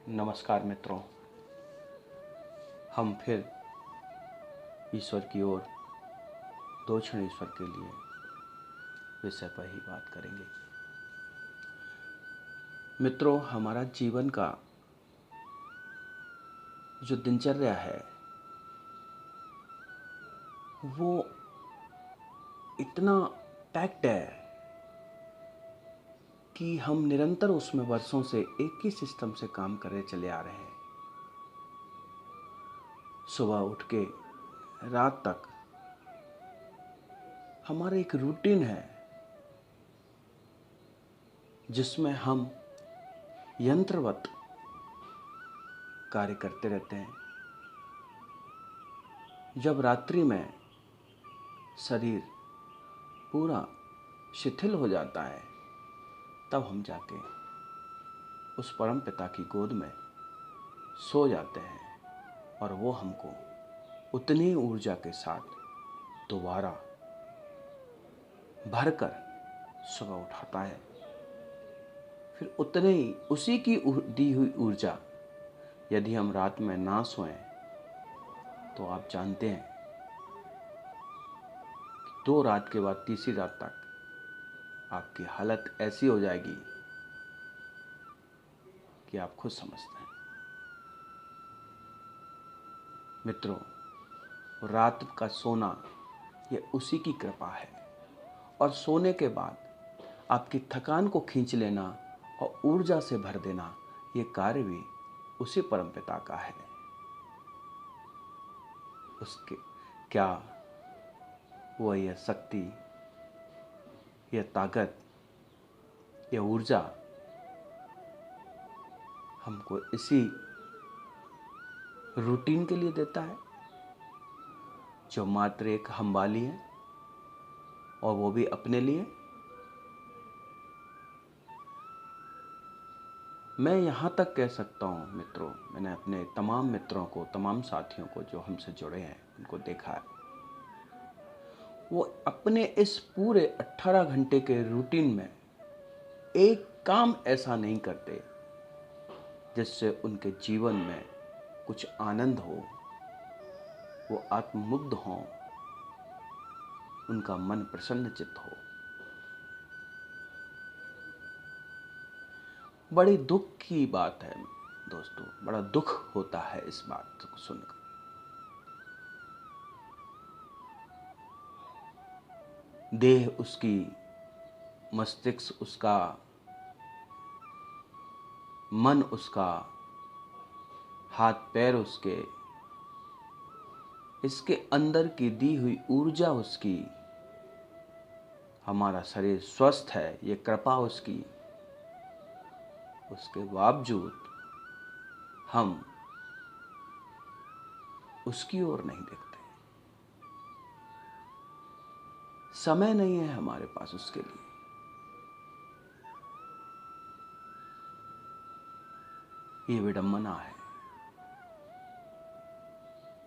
नमस्कार मित्रों, हम फिर ईश्वर की ओर दो क्षण ईश्वर के लिए विषय पर ही बात करेंगे। मित्रों, हमारा जीवन का जो दिनचर्या है वो इतना पैक्ड है कि हम निरंतर उसमें वर्षों से एक ही सिस्टम से काम करे चले आ रहे हैं। सुबह उठ के रात तक हमारा एक रूटीन है जिसमें हम यंत्रवत कार्य करते रहते हैं। जब रात्रि में शरीर पूरा शिथिल हो जाता है तब हम जाके उस परम पिता की गोद में सो जाते हैं और वो हमको उतनी ऊर्जा के साथ दोबारा भरकर सुबह उठाता है। फिर उतने ही उसी की दी हुई ऊर्जा यदि हम रात में ना सोएं तो आप जानते हैं कि 2 रात के बाद तीसरी रात तक आपकी हालत ऐसी हो जाएगी कि आप खुद समझते हैं। मित्रों, रात का सोना ये उसी की कृपा है और सोने के बाद आपकी थकान को खींच लेना और ऊर्जा से भर देना ये कार्य भी उसी परमपिता का है। उसके क्या वो यह शक्ति, यह ताकत, यह ऊर्जा हमको इसी रूटीन के लिए देता है जो मात्र एक हम्बाली है और वो भी अपने लिए। मैं यहाँ तक कह सकता हूँ मित्रों, मैंने अपने तमाम मित्रों को, तमाम साथियों को जो हमसे जुड़े हैं उनको देखा है, वो अपने इस पूरे 18 घंटे के रूटीन में एक काम ऐसा नहीं करते जिससे उनके जीवन में कुछ आनंद हो, वो आत्ममुग्ध हों, उनका मन प्रसन्नचित्त हो। बड़ी दुख की बात है दोस्तों, बड़ा दुख होता है इस बात को सुनकर। देह उसकी, मस्तिष्क उसका, मन उसका, हाथ पैर उसके, इसके अंदर की दी हुई ऊर्जा उसकी, हमारा शरीर स्वस्थ है ये कृपा उसकी। उसके बावजूद हम उसकी ओर नहीं देखते। समय नहीं है हमारे पास उसके लिए। ये विडंबना है।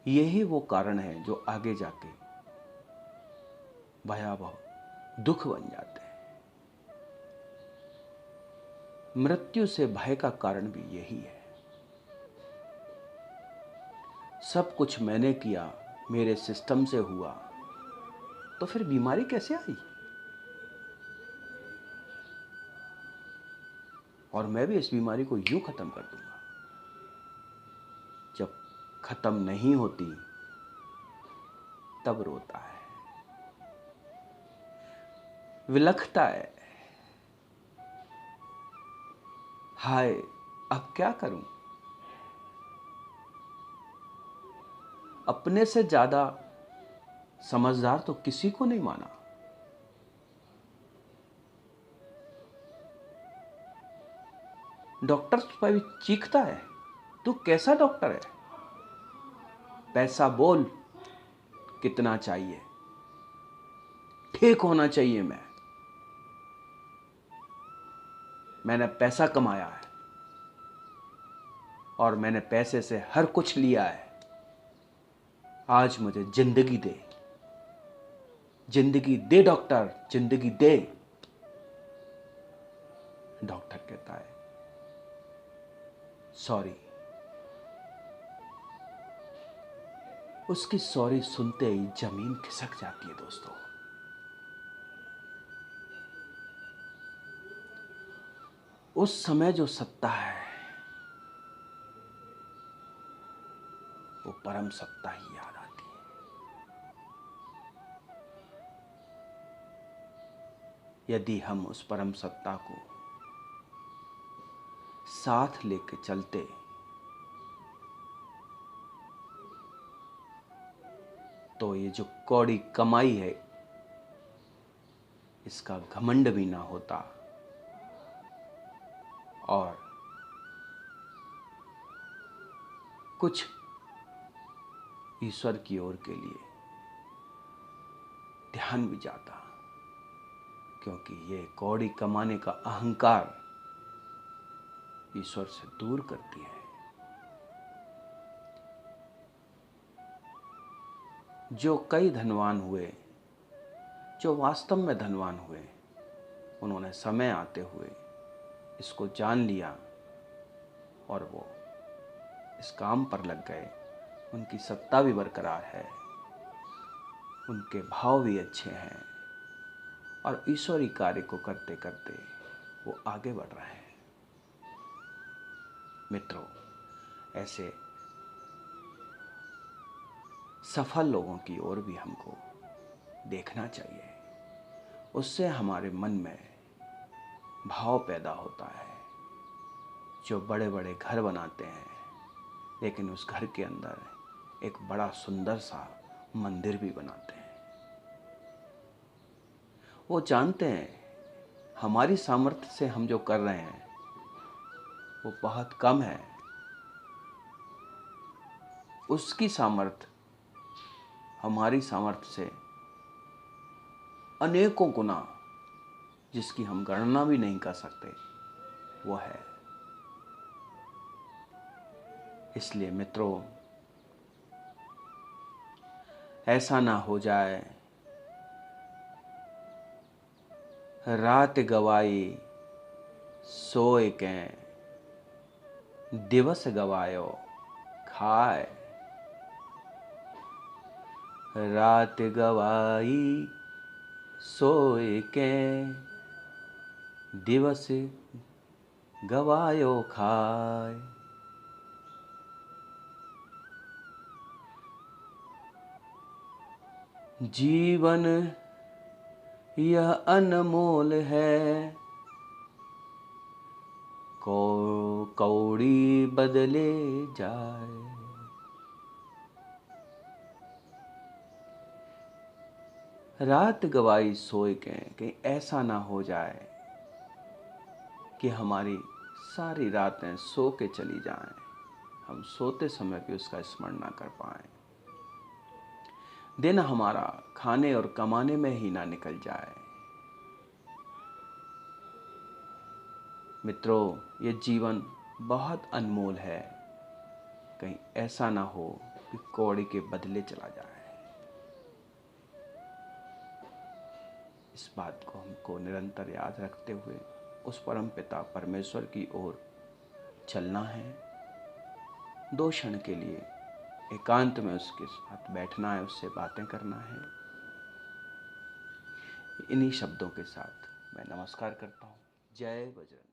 यही वो कारण है जो आगे जाके भयावह दुख बन जाते हैं। मृत्यु से भय का कारण भी यही है। सब कुछ मैंने किया, मेरे सिस्टम से हुआ, तो फिर बीमारी कैसे आई? और मैं भी इस बीमारी को यूं खत्म कर दूंगा। जब खत्म नहीं होती तब रोता है, विलखता है, हाय अब क्या करूं। अपने से ज्यादा समझदार तो किसी को नहीं माना। डॉक्टर पर भी चीखता है, तू कैसा डॉक्टर है? पैसा बोल, कितना चाहिए? ठीक होना चाहिए। मैंने पैसा कमाया है और मैंने पैसे से हर कुछ लिया है। आज मुझे जिंदगी दे, जिंदगी दे डॉक्टर, जिंदगी दे। डॉक्टर कहता है सॉरी। उसकी सॉरी सुनते ही जमीन खिसक जाती है दोस्तों। उस समय जो सत्ता है वो परम सत्ता ही याद आती है। यदि हम उस परम सत्ता को साथ लेके चलते तो ये जो कौड़ी कमाई है इसका घमंड भी ना होता और कुछ ईश्वर की ओर के लिए ध्यान भी जाता, क्योंकि ये कौड़ी कमाने का अहंकार ईश्वर से दूर करती है। जो कई धनवान हुए, जो वास्तव में धनवान हुए, उन्होंने समय आते हुए इसको जान लिया और वो इस काम पर लग गए। उनकी सत्ता भी बरकरार है, उनके भाव भी अच्छे हैं और ईश्वरी कार्य को करते करते वो आगे बढ़ रहे हैं। मित्रों, ऐसे सफल लोगों की ओर भी हमको देखना चाहिए। उससे हमारे मन में भाव पैदा होता है। जो बड़े बड़े घर बनाते हैं लेकिन उस घर के अंदर एक बड़ा सुंदर सा मंदिर भी बनाते हैं। वो जानते हैं हमारी सामर्थ्य से हम जो कर रहे हैं वो बहुत कम है। उसकी सामर्थ्य हमारी सामर्थ्य से अनेकों गुना, जिसकी हम गणना भी नहीं कर सकते, वो है। इसलिए मित्रों, ऐसा ना हो जाए रात गवाई सोए के दिवस गवायो खाए। रात गवाई सोए के दिवस गवायो खाए। जीवन यह अनमोल है, कौड़ी बदले जाए। रात गवाई सोए के, कहीं ऐसा ना हो जाए कि हमारी सारी रातें सो के चली जाएं, हम सोते समय भी उसका स्मरण ना कर पाएं। दिन हमारा खाने और कमाने में ही ना निकल जाए। मित्रों, ये जीवन बहुत अनमोल है, कहीं ऐसा ना हो कि कौड़ी के बदले चला जाए। इस बात को हमको निरंतर याद रखते हुए उस परम पिता परमेश्वर की ओर चलना है। 2 क्षण के लिए एकांत में उसके साथ बैठना है, उससे बातें करना है। इन्हीं शब्दों के साथ मैं नमस्कार करता हूँ। जय बजरंग।